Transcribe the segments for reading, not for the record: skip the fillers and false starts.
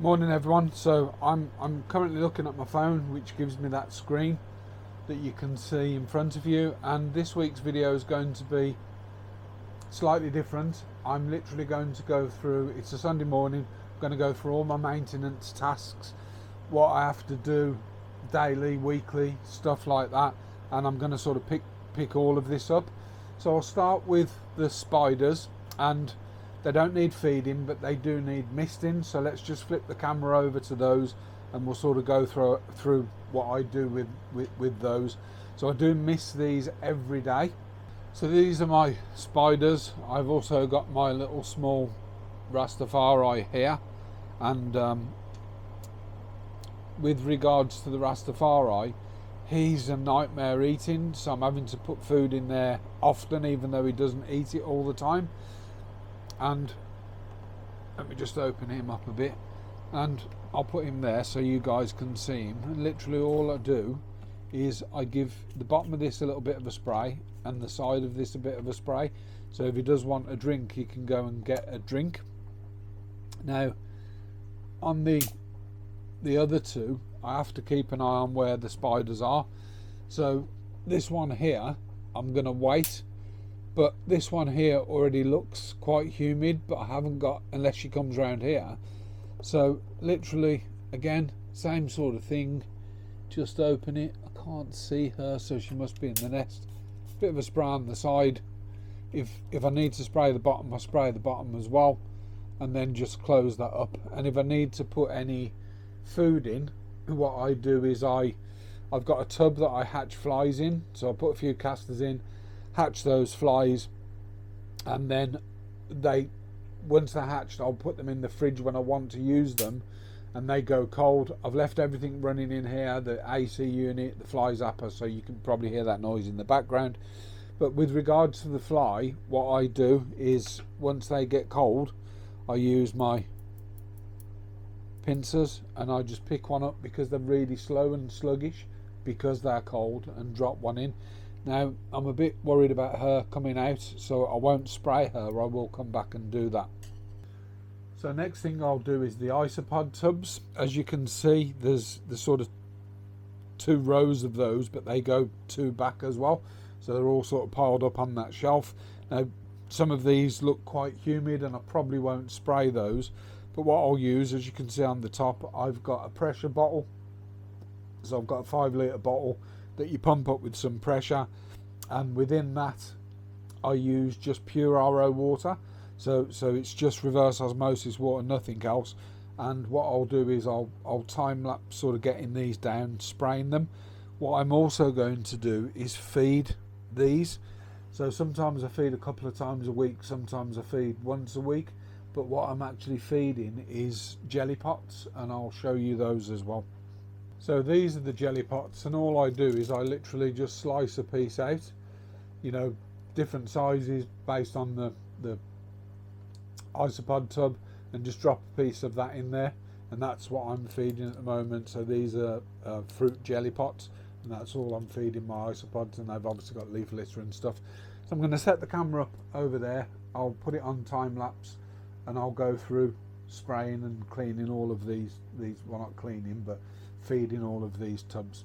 Morning everyone. So I'm currently looking at my phone, which gives me that screen that you can see in front of you, and this week's video is going to be slightly different. I'm literally going to go through, it's a Sunday morning, I'm going to go through all my maintenance tasks, what I have to do daily, weekly, stuff like that, and I'm going to sort of pick all of this up. So I'll start with the spiders, and they don't need feeding, but they do need misting. So let's just flip the camera over to those, and we'll sort of go through what I do with those. So I do mist these every day. So these are my spiders. I've also got my little small Rastafari here, and with regards to the Rastafari, he's a nightmare eating, so I'm having to put food in there often, even though he doesn't eat it all the time. And let me just open him up a bit, and I'll put him there so you guys can see him. And literally all I do is I give the bottom of this a little bit of a spray and the side of this a bit of a spray, so if he does want a drink he can go and get a drink. Now on the other two, I have to keep an eye on where the spiders are. So this one here I'm gonna wait, but this one here already looks quite humid, but I haven't got, unless she comes around here. So literally again, same sort of thing, just open it. I can't see her, so she must be in the nest. Bit of a spray on the side. If I need to spray the bottom, I spray the bottom as well, and then just close that up. And if I need to put any food in, what I do is I've got a tub that I hatch flies in, so I put a few casters in, hatch those flies, and then once they're hatched, I'll put them in the fridge when I want to use them, and they go cold. I've left everything running in here, the AC unit, the fly zapper, so you can probably hear that noise in the background. But with regards to the fly, what I do is once they get cold, I use my pincers and I just pick one up, because they're really slow and sluggish because they're cold, and drop one in. Now I'm a bit worried about her coming out, so I won't spray her. I will come back and do that. So next thing I'll do is the isopod tubs. As you can see, there's the sort of two rows of those, but they go two back as well, so they're all sort of piled up on that shelf. Now some of these look quite humid and I probably won't spray those, but what I'll use, as you can see on the top, I've got a pressure bottle. So I've got a 5 litre bottle that you pump up with some pressure, and within that I use just pure RO water, so it's just reverse osmosis water, nothing else. And what I'll do is I'll time lapse sort of getting these down, spraying them. What I'm also going to do is feed these. So sometimes I feed a couple of times a week, sometimes I feed once a week, but what I'm actually feeding is jelly pots, and I'll show you those as well. So these are the jelly pots, and all I do is I literally just slice a piece out, you know, different sizes based on the isopod tub, and just drop a piece of that in there, and that's what I'm feeding at the moment. So these are fruit jelly pots, and that's all I'm feeding my isopods, and they've obviously got leaf litter and stuff. So I'm going to set the camera up over there, I'll put it on time lapse, and I'll go through spraying and cleaning all of these, well, not cleaning, but feeding all of these tubs.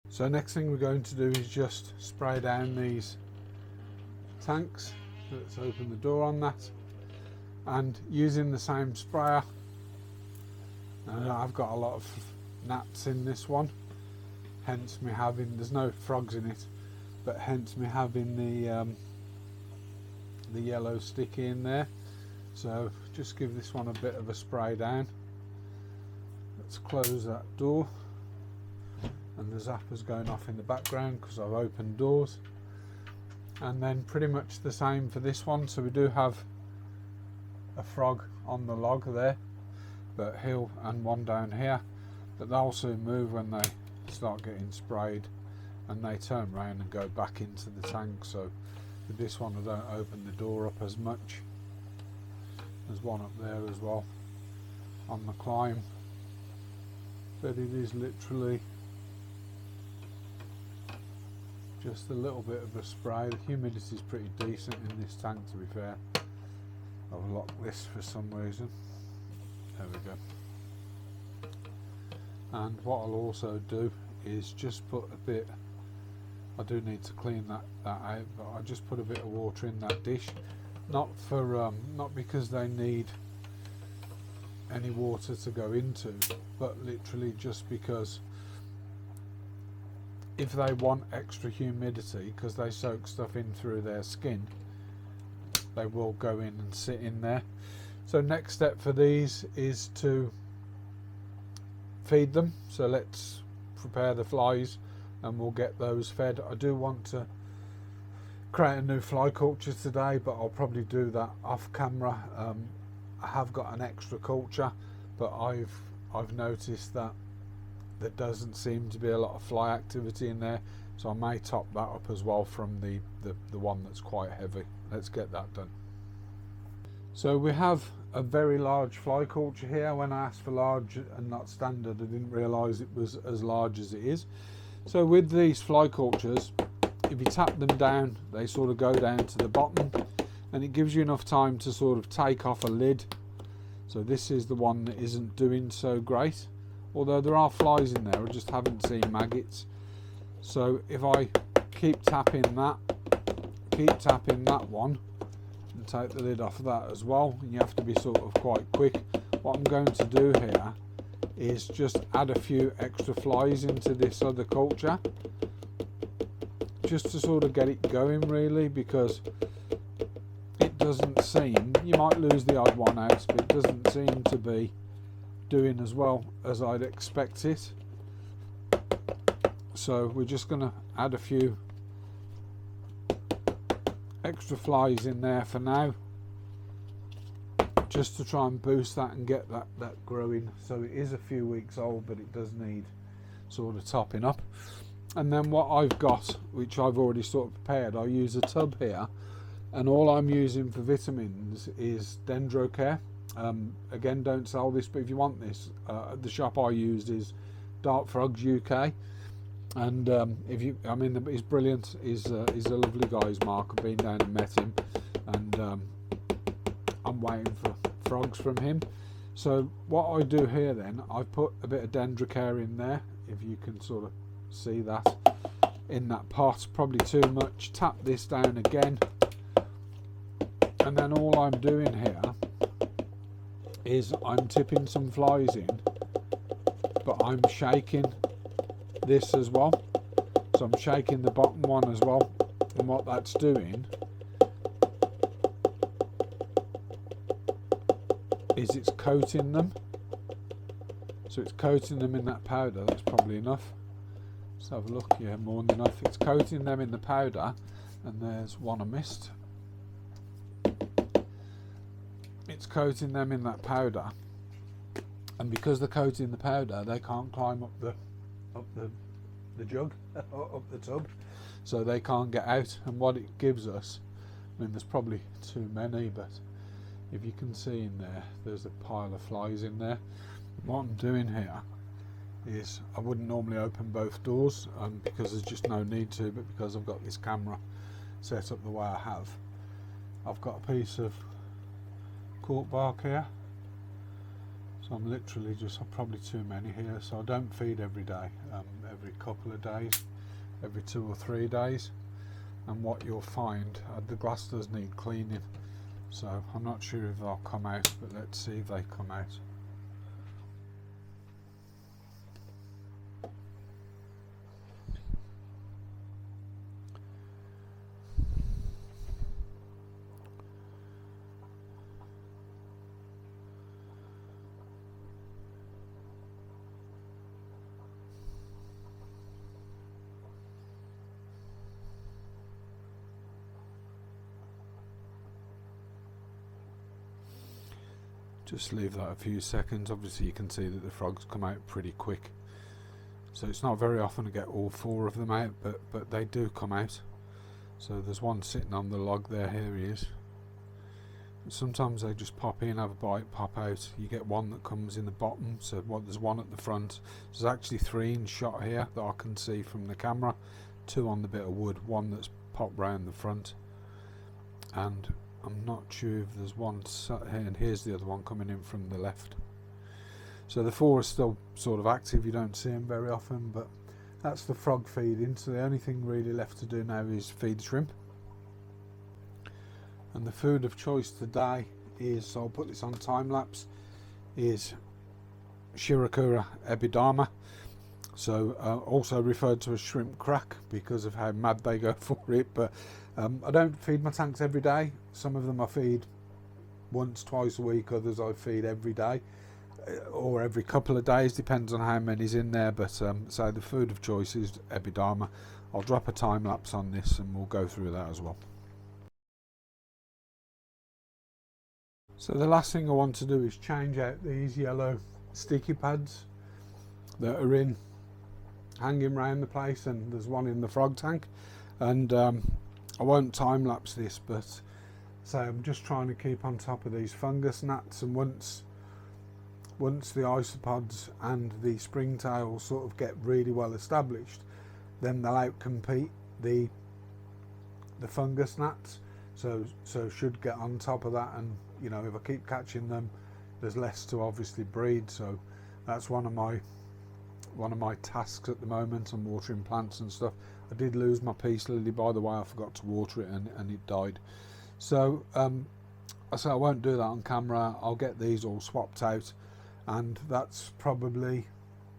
So next thing we're going to do is just spray down these tanks. Let's open the door on that, and using the same sprayer, I've got a lot of gnats in this one, hence me having, there's no frogs in it, but hence me having the yellow sticky in there. So just give this one a bit of a spray down. Let's close that door, and the zapper's going off in the background because I've opened doors. And then pretty much the same for this one. So we do have a frog on the log there, but and one down here, but they'll soon move when they start getting sprayed, and they turn around and go back into the tank. So with this one I don't open the door up as much. There's one up there as well on the climb, but it is literally just a little bit of a spray. The humidity is pretty decent in this tank, to be fair. I've locked this for some reason. There we go. And what I'll also do is just put a bit, I do need to clean that out, but I just put a bit of water in that dish, not because they need any water to go into, but literally just because if they want extra humidity, because they soak stuff in through their skin, they will go in and sit in there. So next step for these is to feed them. So let's prepare the flies and we'll get those fed. I do want to create a new fly culture today, but I'll probably do that off camera. I have got an extra culture, but I've noticed that there doesn't seem to be a lot of fly activity in there, so I may top that up as well from the one that's quite heavy. Let's get that done. So we have a very large fly culture here. When I asked for large and not standard, I didn't realise it was as large as it is. So with these fly cultures, if you tap them down, they sort of go down to the bottom, and it gives you enough time to sort of take off a lid. So this is the one that isn't doing so great, although there are flies in there, I just haven't seen maggots. So if I keep tapping that one and take the lid off of that as well, and you have to be sort of quite quick. What I'm going to do here is just add a few extra flies into this other culture, just to sort of get it going really, because it doesn't seem, you might lose the odd one out, but it doesn't seem to be doing as well as I'd expect it. So we're just going to add a few extra flies in there for now, just to try and boost that and get that growing. So it is a few weeks old, but it does need sort of topping up. And then what I've got, which I've already sort of prepared, I use a tub here, and all I'm using for vitamins is Dendrocare. Again, don't sell this, but if you want this, the shop I used is Dark Frogs UK, and he's brilliant. He's a lovely guy, Mark. I've been down and met him, and I'm waiting for frogs from him. So what I do here then, I've put a bit of Dendrocare in there, if you can sort of see that in that pot. Probably too much. Tap this down again, and then all I'm doing here is I'm tipping some flies in, but I'm shaking this as well. So I'm shaking the bottom one as well, and what that's doing is it's coating them. So it's coating them in that powder. That's probably enough. Let's have a look. Yeah, more than enough. It's coating them in the powder, and there's one I missed. It's coating them in that powder, and because they're coating the powder, they can't climb up the jug, up the tub, so they can't get out. And what it gives us, I mean, there's probably too many, but if you can see in there, there's a pile of flies in there. What I'm doing here is, I wouldn't normally open both doors because there's just no need to, but because I've got this camera set up the way I have, I've got a piece of cork bark here, so I'm literally just, probably too many here, so I don't feed every day, every couple of days, every 2 or 3 days. And what you'll find, the glass does need cleaning, so I'm not sure if they'll come out, but let's see if they come out. Just leave that a few seconds. Obviously you can see that the frogs come out pretty quick, so it's not very often to get all 4 of them out, but they do come out. So there's one sitting on the log there. Here he is. Sometimes they just pop in, have a bite, pop out. You get one that comes in the bottom, so there's one at the front. There's actually 3 in shot here that I can see from the camera. 2 on the bit of wood, 1 that's popped round the front, and I'm not sure if there's one sat here, and here's the other one coming in from the left. So the 4 are still sort of active, you don't see them very often, but that's the frog feeding. So the only thing really left to do now is feed the shrimp. And the food of choice today is, so I'll put this on time lapse, is Shirokura epiderma, so also referred to as shrimp crack because of how mad they go for it. But I don't feed my tanks every day. Some of them I feed once, twice a week, others I feed every day or every couple of days, depends on how many's in there. But so the food of choice is epiderma. I'll drop a time lapse on this and we'll go through that as well. So the last thing I want to do is change out these yellow sticky pads that are hanging around the place, and there's one in the frog tank, and I won't time lapse this, but so I'm just trying to keep on top of these fungus gnats, and once the isopods and the springtails sort of get really well established, then they'll outcompete the fungus gnats, so should get on top of that. And you know, if I keep catching them, there's less to obviously breed. So that's one of my tasks at the moment. I'm watering plants and stuff. I did lose my peace lily, by the way. I forgot to water it and it died. So I won't do that on camera. I'll get these all swapped out, and that's probably,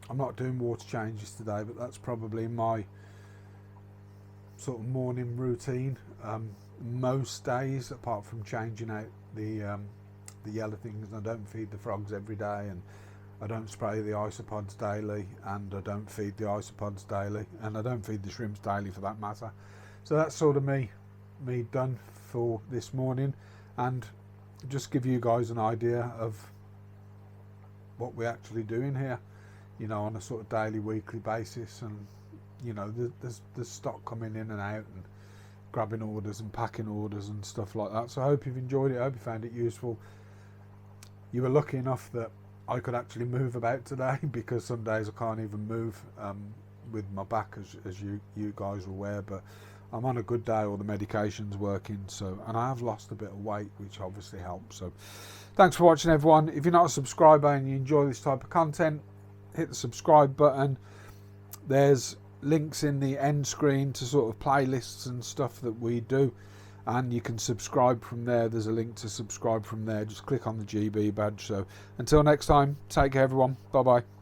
I'm not doing water changes today, but that's probably my sort of morning routine most days, apart from changing out the yellow things. I don't feed the frogs every day, and I don't spray the isopods daily, and I don't feed the isopods daily, and I don't feed the shrimps daily for that matter. So that's sort of me done for this morning, and just give you guys an idea of what we actually do in here, you know, on a sort of daily, weekly basis. And you know, there's stock coming in and out, and grabbing orders and packing orders and stuff like that. So I hope you've enjoyed it. I hope you found it useful. You were lucky enough that I could actually move about today, because some days I can't even move with my back, as you guys are aware. But I'm on a good day, all the medication's working, so, and I have lost a bit of weight, which obviously helps. So thanks for watching, everyone. If you're not a subscriber and you enjoy this type of content, hit the subscribe button. There's links in the end screen to sort of playlists and stuff that we do, and you can subscribe from there. There's a link to subscribe from there. Just click on the GB badge. So until next time, take care, everyone. Bye bye.